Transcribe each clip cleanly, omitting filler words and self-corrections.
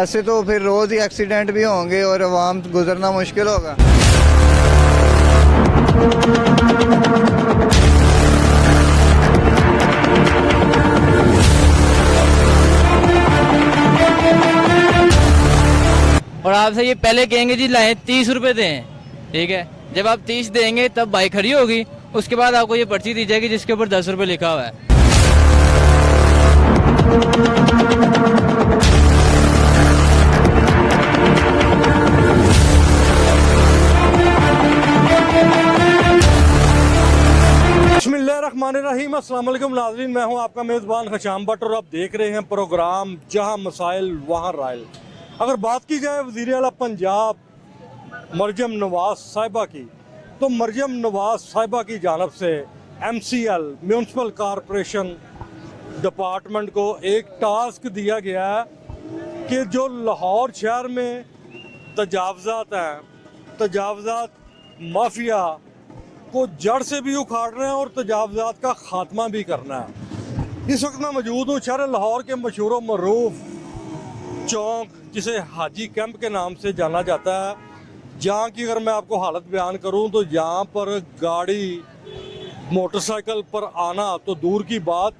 ऐसे तो फिर रोज़ ही एक्सीडेंट भी होंगे और आवाम गुजरना मुश्किल होगा। और आपसे ये पहले कहेंगे जी लाए 30 रुपए दें, ठीक है, जब आप 30 देंगे तब बाइक खड़ी होगी, उसके बाद आपको ये पर्ची दी जाएगी जिसके ऊपर 10 रुपए लिखा हुआ है। बिस्मिल्लाहिर्रहमानिर्रहीम, अस्सलाम वालेकुम नाज़रीन, मैं हूं आपका मेज़बान खशाम भट्ट और आप देख रहे हैं प्रोग्राम जहां मसाइल वहां राइल। अगर बात की जाए वज़ीर आला पंजाब मरजम नवाज साहिबा की, तो मरजम नवाज साहिबा की जानब से MCL म्यूनसिपल कॉरपोरेशन डिपार्टमेंट को एक टास्क दिया गया है कि जो लाहौर शहर में तजावज़ात हैं, तजावज़ात माफिया को जड़ से भी उखाड़ना है और तजावज़ात का ख़ात्मा भी करना है। इस वक्त मैं मौजूद हूँ शहर लाहौर के मशहूर व मरूफ चौक, जिसे हाजी कैंप के नाम से जाना जाता है, जहाँ की अगर मैं आपको हालत बयान करूँ तो यहाँ पर गाड़ी मोटरसाइकिल पर आना तो दूर की बात,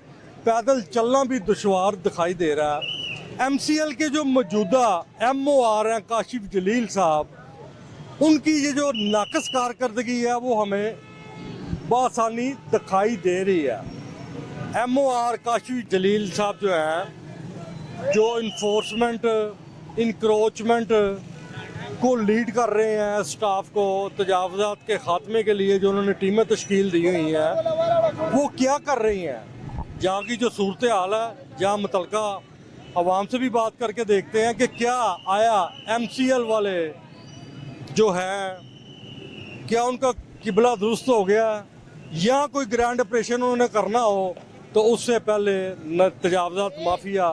पैदल चलना भी दुश्वार दिखाई दे रहा है। MCL के जो मौजूदा MOR हैं काशिफ जलील साहब, उनकी ये जो नाकस कारकर्दगी है वो हमें बआसानी दिखाई दे रही है। MOR काशिफ जलील साहब जो हैं, जो इन्फोर्समेंट इंक्रोचमेंट को लीड कर रहे हैं, स्टाफ को तजावज़ात के ख़ात्मे के लिए जो उन्होंने टीमें तश्कील दी हुई हैं, वो क्या कर रही हैं। जहाँ की जो सूरत हाल है, जहाँ मुतलका अवाम से भी बात करके देखते हैं कि क्या आया MCL वाले जो हैं, क्या उनका किबला दुरुस्त हो गया, या कोई ग्रैंड ऑपरेशन उन्होंने करना हो तो उससे पहले तजावज़ात माफिया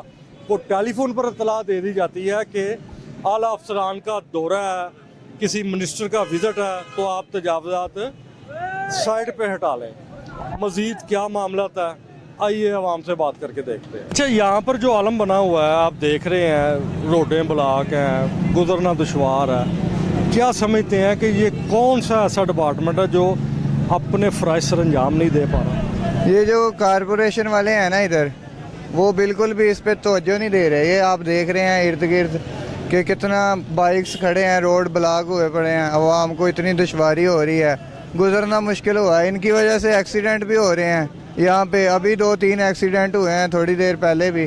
को टेलीफोन पर इतला दे दी जाती है कि आला अफसरान का दौरा है, किसी मिनिस्टर का विज़िट है, तो आप तजावज़ात साइड पे हटा लें। मज़ीद क्या मामला था, आइए आवाम से बात करके देखते हैं। अच्छा, यहाँ पर जो आलम बना हुआ है आप देख रहे हैं, रोडें ब्लॉक हैं, गुजरना दुश्वार है, क्या समझते हैं कि ये कौन सा ऐसा डिपार्टमेंट है जो अपने फ़राइज़ सर अंजाम नहीं दे पा रहा? ये जो कारपोरेशन वाले हैं ना इधर, वो बिल्कुल भी इस पे तवज्जो नहीं दे रहे। ये आप देख रहे हैं इर्द गिर्द कि कितना बाइक्स खड़े हैं, रोड ब्लॉक हुए पड़े हैं, आवाम को इतनी दुश्वारी हो रही है, गुजरना मुश्किल हुआ है। इनकी वजह से एक्सीडेंट भी हो रहे हैं। यहाँ पे अभी 2-3 एक्सीडेंट हुए हैं थोड़ी देर पहले भी,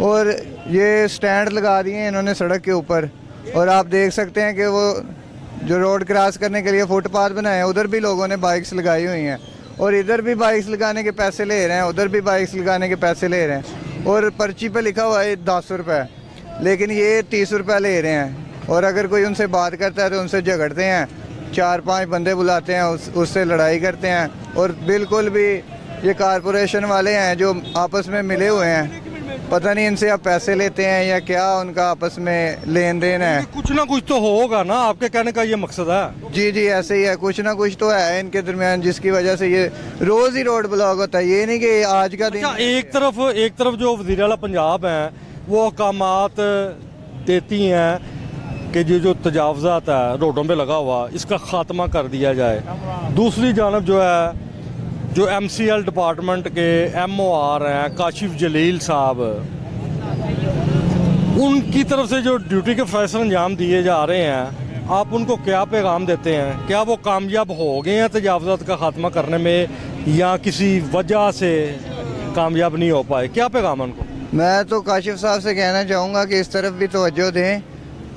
और ये स्टैंड लगा दिए हैं इन्होंने सड़क के ऊपर, और आप देख सकते हैं कि वो जो रोड क्रॉस करने के लिए फुटपाथ बनाए हैं, उधर भी लोगों ने बाइक्स लगाई हुई हैं, और इधर भी बाइक्स लगाने के पैसे ले रहे हैं, उधर भी बाइक्स लगाने के पैसे ले रहे हैं, और पर्ची पे लिखा हुआ है 10 रुपये, लेकिन ये 30 रुपये ले रहे हैं। और अगर कोई उनसे बात करता है तो उनसे झगड़ते हैं, 4-5 बंदे बुलाते हैं, उससे लड़ाई करते हैं। और बिल्कुल भी ये कारपोरेशन वाले हैं जो आपस में मिले हुए हैं, पता नहीं इनसे आप पैसे लेते हैं या क्या उनका आपस में लेन देन है। कुछ ना कुछ तो होगा ना, आपके कहने का ये मकसद है? जी जी, ऐसे ही है, कुछ ना कुछ तो है इनके दरमियान, जिसकी वजह से ये रोज़ ही रोड ब्लॉक होता है। ये नहीं कि आज का दिन। अच्छा, एक तरफ जो वज़ीर आला पंजाब हैं वो अहकामात देती हैं कि जो तजावज़ात है रोडों पे लगा हुआ, इसका ख़ात्मा कर दिया जाए। दूसरी जानब जो है, जो MCL डिपार्टमेंट के MOR हैं काशिफ जलील साहब, उनकी तरफ से जो ड्यूटी के फ़ैसले अंजाम दिए जा रहे हैं, आप उनको क्या पैगाम देते हैं? क्या वो कामयाब हो गए हैं तजावज़ात का ख़ात्मा करने में, या किसी वजह से कामयाब नहीं हो पाए? क्या पैगाम है उनको? मैं तो काशिफ साहब से कहना चाहूँगा कि इस तरफ भी तवज्जो दें।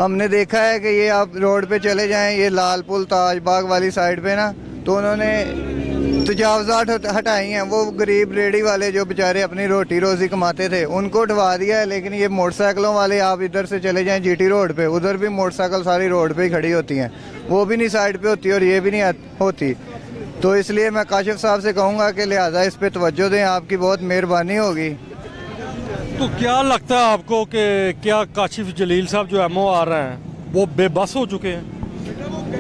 हमने देखा है कि ये आप रोड पे चले जाएं, ये लाल पुल ताजबाग वाली साइड पे ना, तो उन्होंने तजावज़ात हटाई हैं। वो गरीब रेडी वाले जो बेचारे अपनी रोटी रोज़ी कमाते थे, उनको उठवा दिया है। लेकिन ये मोटरसाइकिलों वाले, आप इधर से चले जाएं GT रोड पे, उधर भी मोटरसाइकिल सारी रोड पे ही खड़ी होती हैं, वो भी नहीं साइड पे होती और ये भी नहीं होती। तो इसलिए मैं काशिफ साहब से कहूँगा कि लिहाजा इस पर तवज्जो दें, आपकी बहुत मेहरबानी होगी। तो क्या लगता है आपको कि क्या काशिफ जलील साहब जो MOR हैं वो बेबस हो चुके हैं?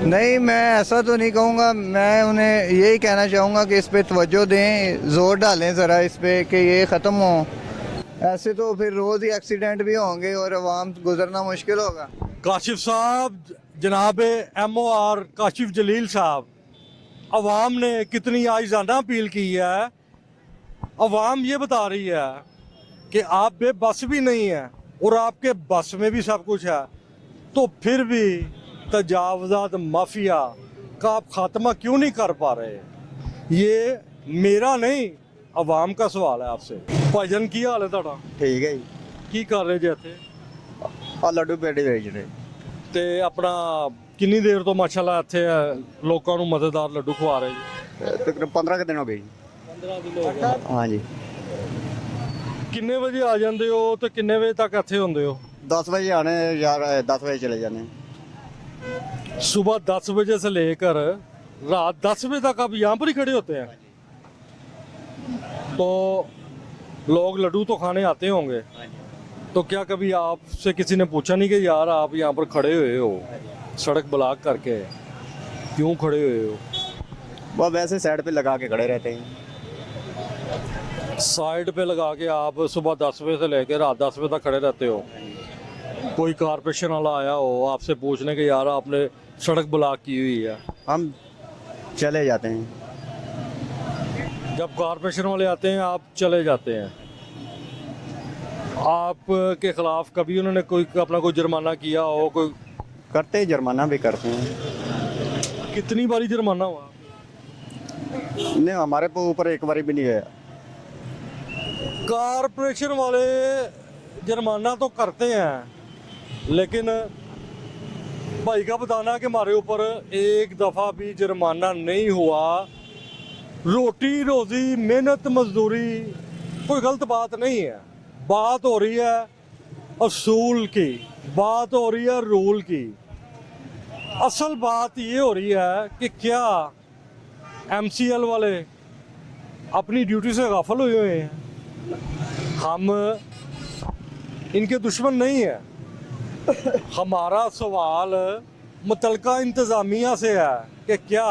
नहीं, मैं ऐसा तो नहीं कहूँगा। मैं उन्हें यही कहना चाहूँगा कि इस पे तवज्जो दें, ज़ोर डालें ज़रा इस पे कि ये ख़त्म हो। ऐसे तो फिर रोज ही एक्सीडेंट भी होंगे और आवाम गुजरना मुश्किल होगा। काशिफ साहब, जनाब MOR काशिफ जलील साहब, अवाम ने कितनी आइजाना अपील की है। अवाम ये बता रही है कि आप बेबस भी नहीं हैं और आपके बस में भी सब कुछ है, तो फिर भी तजावजात माफिया का आप खात्मा क्यों नहीं कर पा रहे। ये मेरा नहीं, अवाम का सवाल है आपसे। भाईजान की हाल है ਤੁਹਾਡਾ? ठीक है जी। ਕੀ ਕਰ ਰਹੇ ਜੇ ਇੱਥੇ? ਆ ਲੱਡੂ ਪੇੜੇ ਵੇਚ ਰਹੇ। ਤੇ ਆਪਣਾ ਕਿੰਨੀ ਦੇਰ ਤੋਂ ਮਾਸ਼ਾਅੱਲਾ ਇੱਥੇ ਲੋਕਾਂ ਨੂੰ ਮਜ਼ੇਦਾਰ ਲੱਡੂ ਖਵਾ ਰਹੇ ਜੀ? तकरीबन 15 दिन हो गए जी। 15 ਦਿਨ ਹੋ ਗਏ। हाँ जी। ਕਿੰਨੇ ਵਜੇ ਆ ਜਾਂਦੇ ਹੋ ਤੇ ਕਿੰਨੇ ਵਜੇ ਤੱਕ ਇੱਥੇ ਹੁੰਦੇ ਹੋ? 10 बजे आने यार, 10 बजे चले जाने। सुबह 10 बजे से लेकर रात 10 बजे तक आप यहाँ पर ही खड़े होते हैं? तो लोग लड्डू तो खाने आते होंगे, तो क्या कभी आपसे किसी ने पूछा नहीं कि यार आप यहाँ पर खड़े हुए हो सड़क ब्लॉक करके, क्यों खड़े हुए हो? वो वैसे साइड पे लगा के खड़े रहते हैं। साइड पे लगा के आप सुबह 10 बजे से लेकर रात 10 बजे तक खड़े रहते हो। कोई कारपोरेशन वाला आया हो आपसे पूछने के यार आपने सड़क ब्लॉक की हुई है? हम चले जाते हैं। जब कारपोरेशन वाले आते हैं आप चले जाते हैं। आपके खिलाफ कभी उन्होंने कोई अपना कोई जुर्माना किया हो? कोई करते ही, जुर्माना भी करते हैं। कितनी बारी जुर्माना हुआ? नहीं, हमारे पे ऊपर एक बारी भी नहीं है। कारपोरेशन वाले जुर्माना तो करते हैं, लेकिन भाई का बताना कि हमारे ऊपर एक दफ़ा भी जुर्माना नहीं हुआ। रोटी रोजी मेहनत मजदूरी कोई गलत बात नहीं है, बात हो रही है असूल की, बात हो रही है रूल की। असल बात ये हो रही है कि क्या MCL वाले अपनी ड्यूटी से गाफिल हुए हुए हैं। हम इनके दुश्मन नहीं है। हमारा सवाल मुतलका इंतज़ामिया से है कि क्या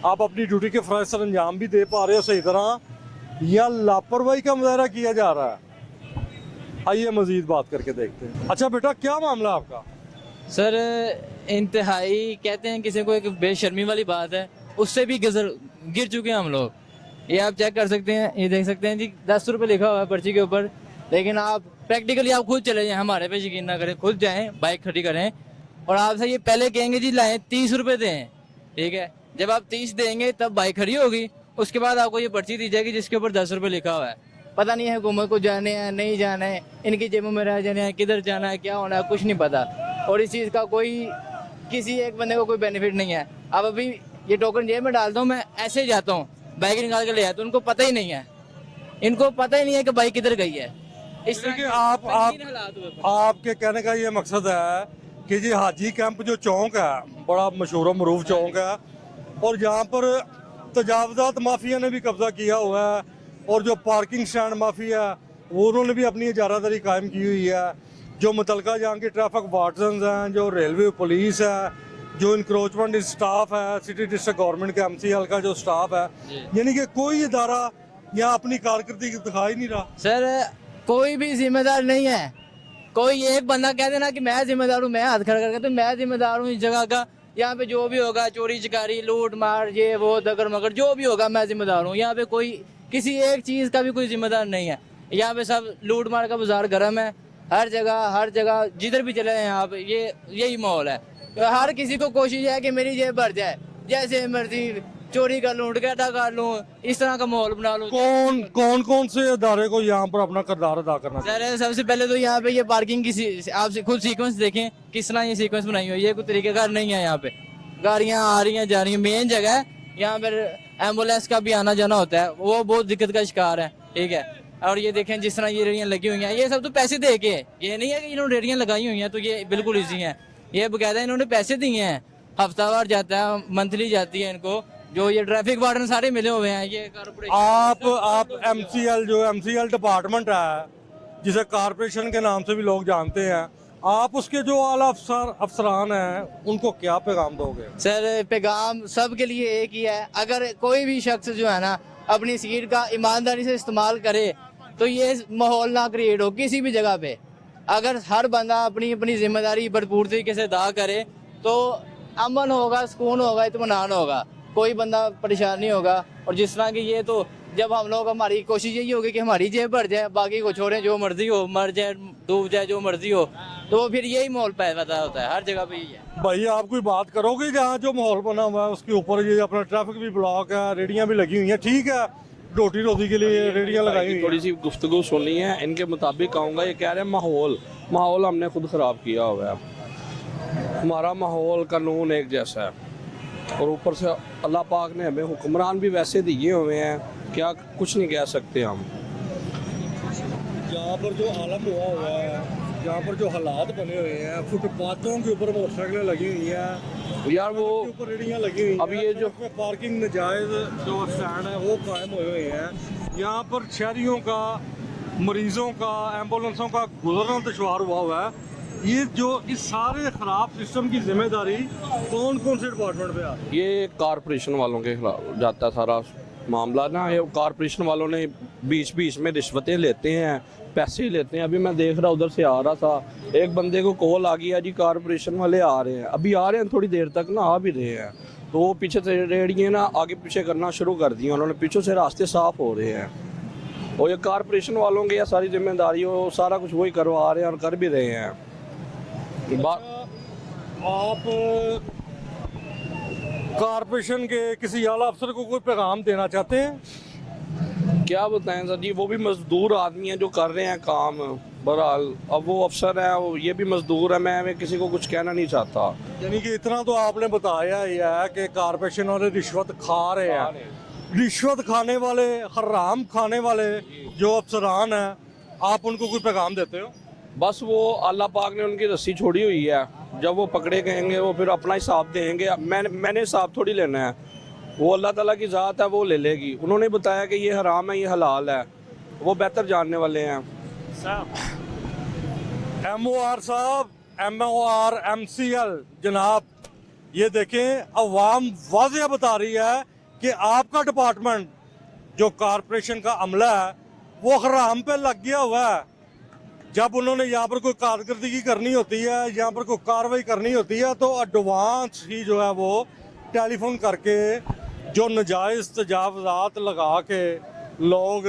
आप अपनी ड्यूटी के फ़र्ज़ सर अंजाम भी दे पा रहे हो सही तरह, या लापरवाही का मुजाहरा किया जा रहा है। आइए मज़ीद बात करके देखते हैं। अच्छा बेटा, क्या मामला आपका? सर इंतहाई कहते हैं किसी को, एक बेशर्मी वाली बात है, उससे भी गिर चुके हैं हम लोग। ये आप चेक कर सकते हैं, ये देख सकते हैं जी 10 रुपये लिखा हुआ है पर्ची के ऊपर, लेकिन आप प्रैक्टिकली आप खुद चले जाएं, हमारे पे यकीन ना करें, खुद जाएं, बाइक खड़ी करें और आपसे ये पहले कहेंगे जी लाएं 30 रुपये दें, ठीक है। जब आप 30 देंगे तब बाइक खड़ी होगी, उसके बाद आपको ये पर्ची दी जाएगी जिसके ऊपर 10 रुपये लिखा हुआ है। पता नहीं है हुकूमत को जाने हैं नहीं जाना है, इनकी जेबों में रह जाने हैं, किधर जाना है, क्या होना है, कुछ नहीं पता। और इस चीज़ का कोई किसी एक बंदे को कोई बेनिफिट नहीं है। अब अभी ये टोकन जेब में डालता हूँ, मैं ऐसे जाता हूँ, बाइक निकाल के ले आता हूँ, उनको पता ही नहीं है, इनको पता ही नहीं है कि बाइक किधर गई है। इस तरह के आपके कहने का ये मकसद है कि जी हाजी कैंप जो चौक है बड़ा मशहूर व मरूफ चौक है, और यहाँ पर तजावजात माफिया ने भी कब्जा किया हुआ है, और जो पार्किंग स्टैंड माफिया है वो उन्होंने भी अपनी इजारादारी कायम की हुई है। जो मुतलका यहाँ के ट्रैफिक वार्डन्स हैं, जो रेलवे पुलिस है, जो इंक्रोचमेंट स्टाफ है, सिटी डिस्ट्रिक्ट गवर्नमेंट के MCL का जो स्टाफ है, यानी कि कोई इदारा यहाँ अपनी कारकर्दगी दिखा ही नहीं रहा। सर कोई भी जिम्मेदार नहीं है। कोई एक बंदा कह देना कि मैं जिम्मेदार हूँ, मैं हाथ खड़ा करके तो मैं जिम्मेदार हूँ इस जगह का, यहाँ पे जो भी होगा चोरी चकारी लूट मार ये वो दगर मगर जो भी होगा मैं जिम्मेदार हूँ। यहाँ पे कोई किसी एक चीज़ का भी कोई जिम्मेदार नहीं है। यहाँ पे सब लूट मार का बाजार गर्म है, हर जगह जिधर भी चले यहाँ पे यही माहौल है। तो हर किसी को कोशिश है कि मेरी जेब भर जाए, जैसे मर्जी चोरी कर लूँ, डकैता कर लूँ, इस तरह का माहौल बना लूँ। कौन से अदारे को यहाँ पर अपना किरदार अदा करना चाहिए? सर सबसे पहले तो यहाँ पे ये पार्किंग की आप खुद सीक्वेंस देखें किस तरह ये सीक्वेंस बनाई हुई है, ये कोई तरीकेकार नहीं है। यहाँ पे गाड़ियाँ आ रही हैं जा रही हैं, मेन जगह है यहाँ पर एम्बुलेंस का भी आना जाना होता है, वो बहुत दिक्कत का शिकार है, ठीक है। और ये देखें जिस तरह ये रेडियाँ लगी हुई हैं, ये सब तो पैसे दे के, ये नहीं है कि इन्होंने रेडियाँ लगाई हुई हैं तो ये बिल्कुल ईजी हैं, ये बकायदा इन्होंने पैसे दिए हैं, हफ्तावार जाता है, मंथली जाती है इनको, जो ये ट्रैफिक वार्डन सारे मिले हुए हैं। ये कारपोरेशन आप MCL जो MCL डिपार्टमेंट है जिसे कारपोरेशन के नाम से भी लोग जानते हैं, आप उसके जो आला अफसरान हैं उनको क्या पैगाम दोगे? सर पैगाम सब के लिए एक ही है, अगर कोई भी शख्स जो है ना अपनी सीट का ईमानदारी से इस्तेमाल करे तो ये माहौल ना क्रिएट हो किसी भी जगह पे। अगर हर बंदा अपनी अपनी जिम्मेदारी भरपूर तरीके से अदा करे तो अमन होगा, सुकून होगा, इत्मीनान होगा, कोई बंदा परेशान नहीं होगा। और जिस तरह की ये तो जब हम लोग, हमारी कोशिश यही होगी कि हमारी जेब भर जाए, बाकी को छोड़ें, जो मर्जी हो, मर जाए, डूब जाए, जो मर्जी हो, तो वो फिर यही माहौल पैदा होता है हर जगह पे यही है। भाई आप कोई बात करोगे जहाँ जो माहौल बना हुआ है उसके ऊपर? ये अपना ट्रैफिक भी ब्लॉक है, रेडियाँ भी लगी हुई हैं, ठीक है, रोटी रोटी के लिए रेडियाँ लगाई हुई हैं। थोड़ी सी गुफ्तगू सुननी है इनके मुताबिक कहूँगा। ये कह रहे हैं माहौल हमने खुद ख़राब किया हुआ है। हमारा माहौल कानून एक जैसा है और ऊपर से अल्लाह पाक ने हमें हुक्मरान भी वैसे दिए हुए हैं, क्या कुछ नहीं कह सकते हम। जहाँ पर जो आलम हुआ है, जहाँ पर जो हालात बने हुए हैं, फुटपाथों के ऊपर मोटरसाइकिलें लगी हुई हैं यार वो के ऊपर रेडियाँ लगी हुई हैं। अब ये जो पार्किंग नजायज़ जो स्टैंड है वो कायम हुए हुए हैं। यहाँ पर शहरियों का, मरीजों का, एम्बुलेंसों का गुजरना दुश्वार हुआ है। ये जो इस सारे ख़राब सिस्टम की जिम्मेदारी कौन कौन से डिपार्टमेंट पे आ रही है? ये कॉरपोरेशन वालों के खिलाफ जाता है सारा मामला ना। ये कॉरपोरेशन वालों ने बीच बीच में रिश्वतें लेते हैं, पैसे लेते हैं। अभी मैं देख रहा उधर से आ रहा था, एक बंदे को कॉल आ गया जी कॉरपोरेशन वाले आ रहे हैं, अभी आ रहे हैं, थोड़ी देर तक ना आ भी रहे हैं। तो वो पीछे से रेडियाँ ना आगे पीछे करना शुरू कर दिए उन्होंने, पीछे से रास्ते साफ हो रहे हैं। और ये कॉरपोरेशन वालों की सारी जिम्मेदारी हो, सारा कुछ वही करवा रहे हैं और कर भी रहे हैं। आप कॉरपोरेशन के किसी आला अफसर को कोई पैगाम देना चाहते हैं? क्या बताएं सर जी, वो भी मजदूर आदमी हैं जो कर रहे हैं काम। बहरहाल अब वो अफसर है, ये भी मजदूर है, मैं किसी को कुछ कहना नहीं चाहता। यानी कि इतना तो आपने बताया ही है कि कॉरपोरेशन वाले रिश्वत खा रहे हैं। रिश्वत खाने वाले, हराम खाने वाले जो अफसरान हैं, आप उनको कोई पैगाम देते हो? बस वो अल्लाह पाक ने उनकी रस्सी छोड़ी हुई है, जब वो पकड़े गएंगे वो फिर अपना हिसाब देंगे। मैंने हिसाब थोड़ी लेना है, वो अल्लाह ताला की ज़ात है, वो ले लेगी। उन्होंने बताया कि ये हराम है, ये हलाल है, वो बेहतर जानने वाले हैं। MOR साहब, MOR MCL जनाब, ये देखें, अवाम वाज़ेह बता रही है कि आपका डिपार्टमेंट जो कॉरपोरेशन का अमला है वो हराम पे लग गया हुआ है। जब उन्होंने यहाँ पर कोई कारकर्दगी करनी होती है, यहाँ पर कोई कार्रवाई करनी होती है, तो एडवांस ही जो है वो टेलीफोन करके जो नाजायज़ तजावज़ात लगा के लोग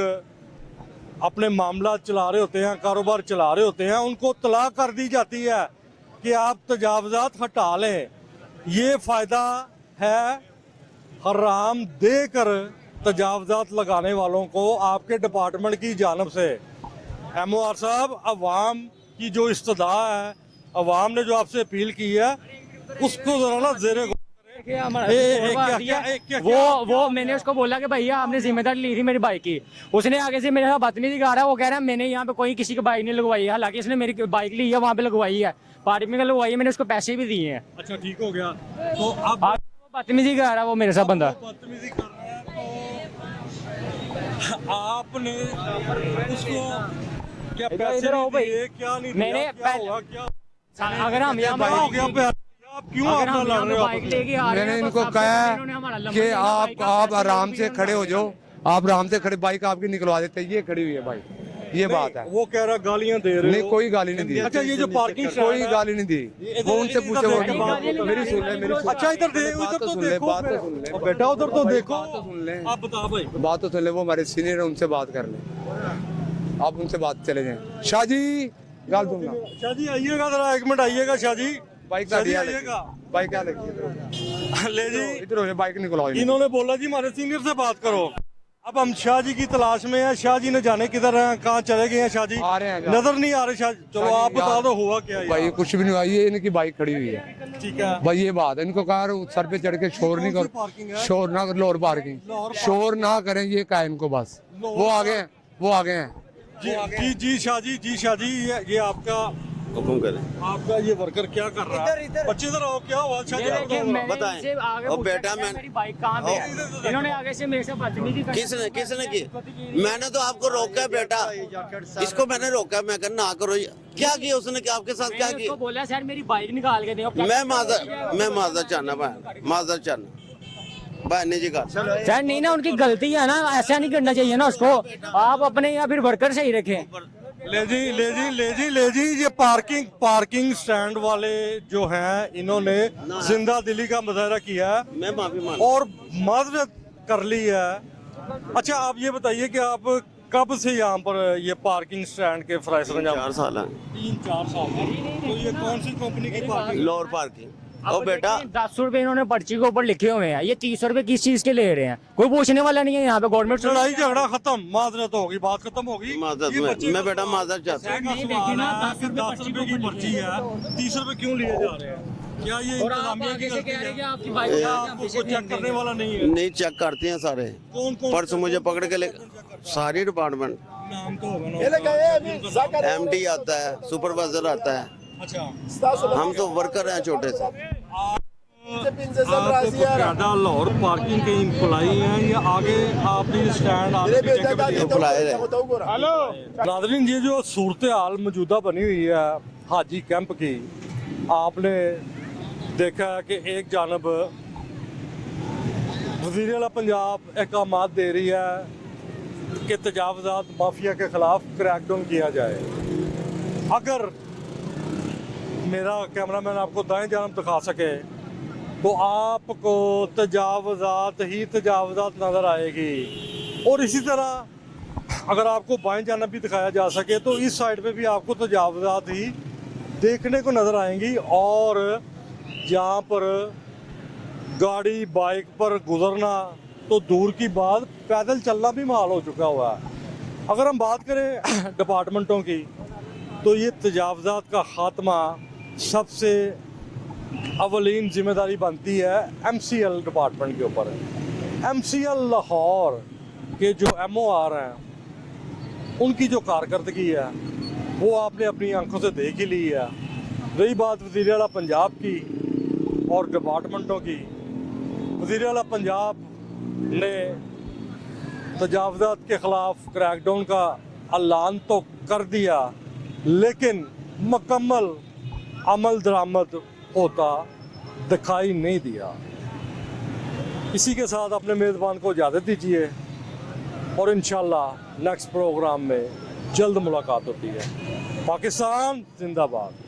अपने मामला चला रहे होते हैं, कारोबार चला रहे होते हैं, उनको तलाक कर दी जाती है कि आप तजावज़ात हटा लें। ये फ़ायदा है हराम देकर तजावज़ात लगाने वालों को आपके डिपार्टमेंट की जानब से। MOR साहब, अवाम की जो इस्तदा है, अवाम ने जो आपसे अपील की है, उसको जरा ना ज़ेरे वो मैंने उसको बोला कि भैया आपने जिम्मेदारी ली थी मेरी बाइक की, उसने आगे से मेरे साथ बदतमीजी कर रहा है। वो कह रहा है मैंने यहाँ पे कोई किसी की बाइक नहीं लगवाई है, हालांकि इसने मेरी बाइक ली है, वहाँ पे लगवाई है, पार्टी में लगवाई है, मैंने उसको पैसे भी दिए हैं। अच्छा, ठीक हो गया। तो अब बदतमीजी कर रहा है वो मेरे साथ बंदा। बदतमीजी कर रहा है तो आपने उसको क्या पैसे नहीं दिए, क्या नहीं दिया, क्या हुआ, क्या अगर हम यहाँ हो गया? आप क्यों अपना लड़ रहे हो? बाइक लेके आ रहे हैं, मैंने तो इनको सबसे कहा पहले है इन्होंने हमारा लंबा कि लिया, बाइक आप का आराम से पैसे खड़े हो जाओ, आप आराम से खड़े, बाइक आपकी निकलवा देते हैं। ये खड़ी हुई है बाइक, ये बात है। वो कह रहा गालियां दे रहे नहीं, हो। कोई गाली नहीं दी। अच्छा, ये जो पार्किंग कोई गाली नहीं दी, वो उनसे पूछे। वो मेरी सुन ले, मेरी अच्छा, इधर तो सुन ले, देखो, बात तो सुन ले बेटा, उधर तो देखो, बात तो सुन ले, आप बताओ भाई। बात तो सुन ले। वो हमारे सीनियर है, उनसे बात कर ले, आप उनसे बात चले जाए। शाह जी गाल दूंगा। शाह जी आइएगा जरा, एक मिनट आइएगा। शाह जी बाइक शाह जी का आइएगा। बाइक क्या लगी? ले जी, इधर हो, बाइक निकलवाओ। इन्होंने बोला जी हमारे सीनियर से बात करो। अब हम शाह जी की तलाश में हैं। शाह जी ने जाने किधर हैं, कहाँ चले गए हैं शाह जी? आ रहे हैं, नजर नहीं आ रहे शाह जी। चलो आप बता दो हुआ क्या है? भाई कुछ भी नहीं हुआ, ये इनकी बाइक खड़ी हुई है। ठीक है भाई ये बात है, इनको कहा सर पे चढ़ के शोर नहीं कौन सी पार्किंग करो, है? शोर ना करो, लोअर पार्किंग, शोर ना करें, ये कहा इनको बस। वो आ गए हैं, वो आ गए हैं। जी जी शाह जी, जी शाह जी, ये आपका हुक्म करें। आपका ये वर्कर क्या कर रहा है? बच्चे इधर आओ, क्या हुआ शाह जी? बताएं। और बेटा, मैं मेरी बाइक कहाँ पे है? इन्होंने आगे से मेरे से बदतमीजी कर किसने की? मैंने तो आपको रोका बेटा, इसको मैंने रोका, मैं कहना ना करो। क्या किया उसने, आपके साथ क्या किया? उसको बोला सर मेरी बाइक निकाल के दो। मैं माजर चाहना भाई, माजर चाहना बस निजी कार सर नहीं ना, उनकी गलती है ना, ऐसा नहीं करना चाहिए ना उसको। आप अपने या फिर वर्कर सही रखें। ले जी ये पार्किंग स्टैंड वाले जो हैं इन्होंने जिंदा दिली का मुजाहरा किया है मैं माफी मांगता और माजरत कर ली है। अच्छा आप ये बताइए कि आप कब से यहाँ पर ये पार्किंग स्टैंड के फराइज हूँ 4 साल है 3-4 साल तो ये कौन सी कंपनी की पार्किंग? Lower parking. ओ बेटा 10 रुपए इन्होंने पर्ची के ऊपर लिखे हुए हैं, ये 30 रुपए किस चीज के ले रहे हैं? कोई पूछने वाला नहीं है यहाँ पे। गवर्नमेंट लड़ाई झगड़ा खत्म, माजरत होगी, बात खत्म होगी। माजरत ये में बच्चे मैं का बेटा सवाल है। माजरत चाहता हूँ। बच्चे का सवाल है कि 10 रुपए की पर्ची है, 30 रुपए क्यों लिए जा रहे हैं? क्या ये इंतजामिया की गलती है? आपकी क्या आपको कोई चेक करने वाला नहीं है? नहीं चेक करते हैं सारे। कौन कौन परसों मुझे पकड़ के ले सारी डिपार्टमेंट नाम तो होगा ना। एमडी आता है, सुपरवाइजर आता है, अच्छा हम तो वर्कर हैं छोटे से। आप बकायदा लाहौर पार्किंग के एम्प्लॉई हैं या आगे आपने स्टैंड एम्प्लॉयर है। नाज़रीन ये जो सूरत हाल मौजूदा बनी हुई है हाजी कैंप की, आपने देखा है कि एक जानब वज़ीर आला पंजाब अहकामात दे रही है कि तजावज़ात माफिया के ख़िलाफ़ क्रैकडाउन किया जाए। अगर मेरा कैमरामैन आपको दाएं जानब दिखा सके तो आपको तजावज़ात ही तजावज़ात नज़र आएगी, और इसी तरह अगर आपको बाएं जानब भी दिखाया जा सके तो इस साइड पे भी आपको तजावज़ात ही देखने को नज़र आएंगी। और जहाँ पर गाड़ी बाइक पर गुजरना तो दूर की बात, पैदल चलना भी माल हो चुका हुआ है। अगर हम बात करें डिपार्टमेंटों की तो ये तजावज़ात का ख़ात्मा सबसे अवलीन जिम्मेदारी बनती है MCL डिपार्टमेंट के ऊपर। MCL लाहौर के जो MOR हैं उनकी जो कारकर्दगी है वो आपने अपनी आंखों से देख ही ली है। रही बात वज़ीर आला पंजाब की और डिपार्टमेंटों की, वज़ीर आला पंजाब ने तजावज़ात के ख़िलाफ़ क्रैकडाउन का ऐलान तो कर दिया लेकिन मुकम्मल अमल दरामद होता दिखाई नहीं दिया। इसी के साथ अपने मेज़बान को इजाज़त दीजिए और इंशाल्लाह नेक्स्ट प्रोग्राम में जल्द मुलाकात होती है। पाकिस्तान जिंदाबाद।